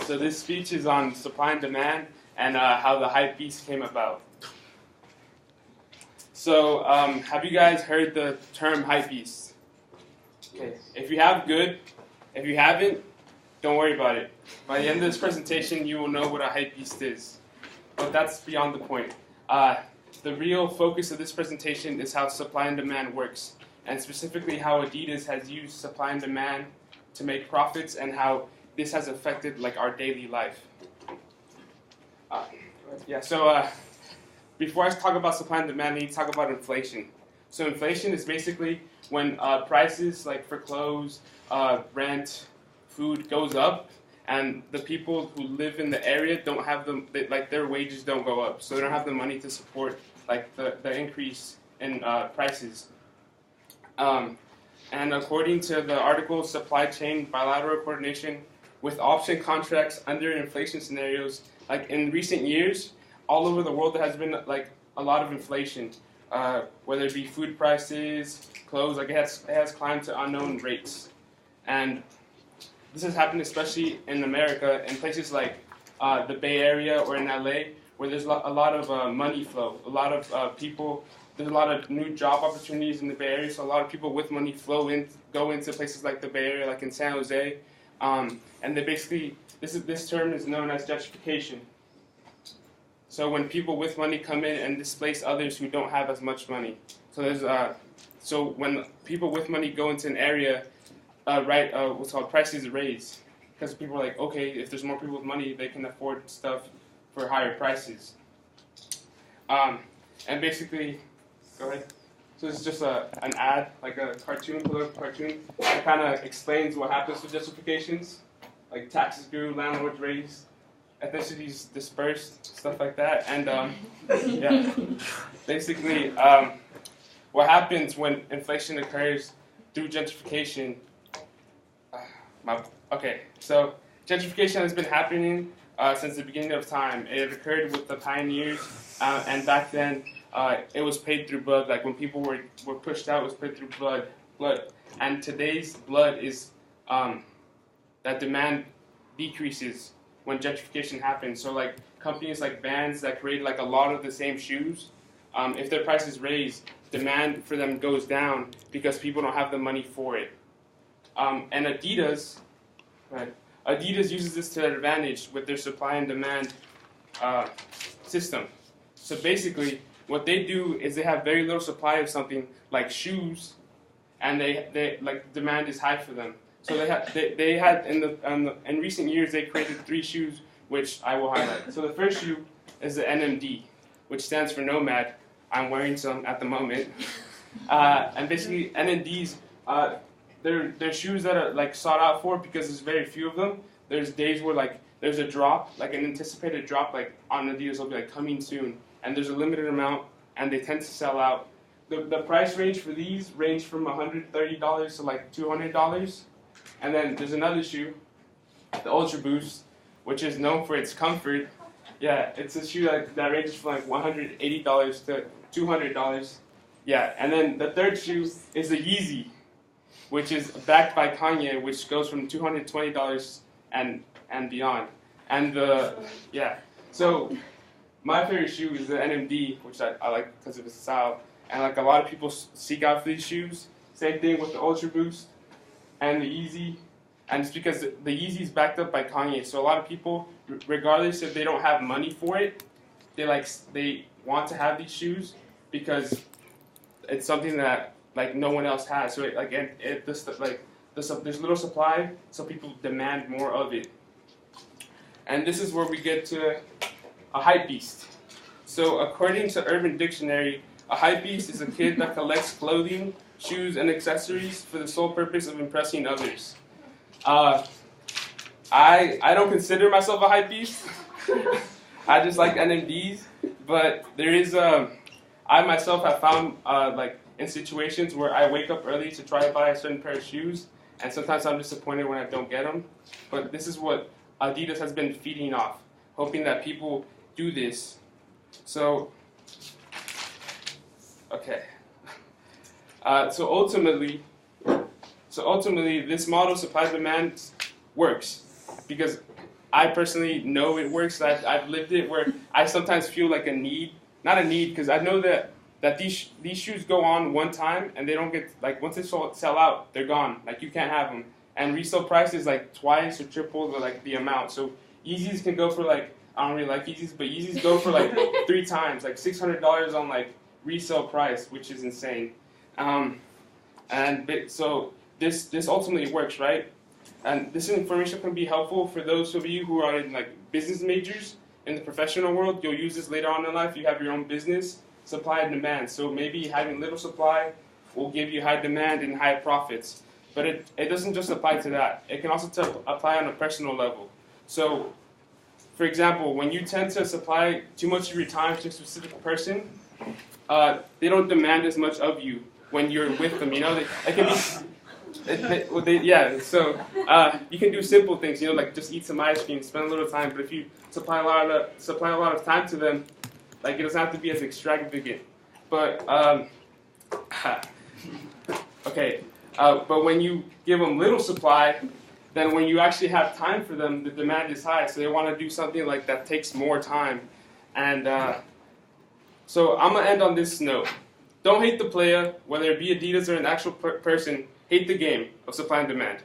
So this speech is on supply and demand and how the hype beast came about. So have you guys heard the term hype beast? Okay. If you have, good. If you haven't, don't worry about it. By the end of this presentation, you will know what a hype beast is. But that's beyond the point. The real focus of this presentation is how supply and demand works, and specifically how Adidas has used supply and demand to make profits and how this has affected like our daily life. Before I talk about supply and demand, I need to talk about inflation. So inflation is basically when prices like for clothes, rent, food goes up, and the people who live in the area don't have their wages don't go up, so they don't have the money to support like the increase in prices. And according to the article Supply Chain Bilateral Coordination with Option Contracts under Inflation Scenarios, like in recent years, all over the world there has been like a lot of inflation, whether it be food prices, clothes, like it has climbed to unknown rates. And this has happened especially in America, in places like the Bay Area or in LA, where there's a lot of money flow, a lot of people. There's a lot of new job opportunities in the Bay Area, so a lot of people with money go into places like the Bay Area, like in San Jose, and they basically this term is known as gentrification. So when people with money come in and displace others who don't have as much money, so when people with money go into an area, what's called prices raise, because people are like, okay, if there's more people with money, they can afford stuff for higher prices, and basically. Go ahead. So this is just an ad, like a political cartoon, that kind of explains what happens with gentrifications, like taxes grew, landlords raised, ethnicities dispersed, stuff like that. And basically, what happens when inflation occurs through gentrification? So gentrification has been happening since the beginning of time. It occurred with the pioneers, and back then. It was paid through blood. Like when people were pushed out, it was paid through blood. And today's blood is that demand decreases when gentrification happens. So like companies like Vans that create like a lot of the same shoes, if their prices raise, demand for them goes down because people don't have the money for it. And Adidas uses this to their advantage with their supply and demand system. So basically, what they do is they have very little supply of something like shoes, and they like demand is high for them. So they had in recent years they created 3 shoes which I will highlight. So the first shoe is the NMD, which stands for Nomad. I'm wearing some at the moment, and basically NMDs they're shoes that are like sought out for because there's very few of them. There's days where like there's a drop, like an anticipated drop, like on Adidas will be like coming soon. And there's a limited amount, and they tend to sell out. The price range for these range from $130 to like $200. And then there's another shoe, the Ultra Boost, which is known for its comfort. Yeah, it's a shoe that ranges from like $180 to $200. Yeah, and then the third shoe is the Yeezy, which is backed by Kanye, which goes from $220 and beyond. And so. My favorite shoe is the NMD, which I like because of its style, and like a lot of people seek out for these shoes. Same thing with the Ultra Boost and the Yeezy, and it's because the Yeezy is backed up by Kanye. So a lot of people, regardless if they don't have money for it, they want to have these shoes because it's something that like no one else has. So there's little supply, so people demand more of it. And this is where we get to a hype beast. So according to Urban Dictionary, a hype beast is a kid that collects clothing, shoes, and accessories for the sole purpose of impressing others. I don't consider myself a hype beast. I just like NMDs, but there is I myself have found like in situations where I wake up early to try to buy a certain pair of shoes, and sometimes I'm disappointed when I don't get them. But this is what Adidas has been feeding off, hoping that people do this. So ultimately, this model supply demand works because I personally know it works. I've lived it where I sometimes feel like a need, not a need, because I know that these shoes go on one time and they don't get, like, once they sell out, they're gone. Like, you can't have them. And resale price is like twice or triple like the amount. So Yeezys can go for like, I don't really like Yeezys, but Yeezys go for like 3 times, like $600 on like resale price, which is insane. So this ultimately works, right? And this information can be helpful for those of you who are in like business majors in the professional world. You'll use this later on in life. You have your own business, supply and demand. So maybe having little supply will give you high demand and high profits. But it doesn't just apply to that. It can also apply on a personal level. So, for example, when you tend to supply too much of your time to a specific person, they don't demand as much of you when you're with them. You know, it can be, So you can do simple things. You know, like just eat some ice cream, spend a little time. But if you supply a lot of time to them, like it doesn't have to be as extravagant. But okay. But when you give them little supply, then when you actually have time for them, the demand is high. So they want to do something like that takes more time. And so I'm going to end on this note. Don't hate the player, whether it be Adidas or an actual person. Hate the game of supply and demand.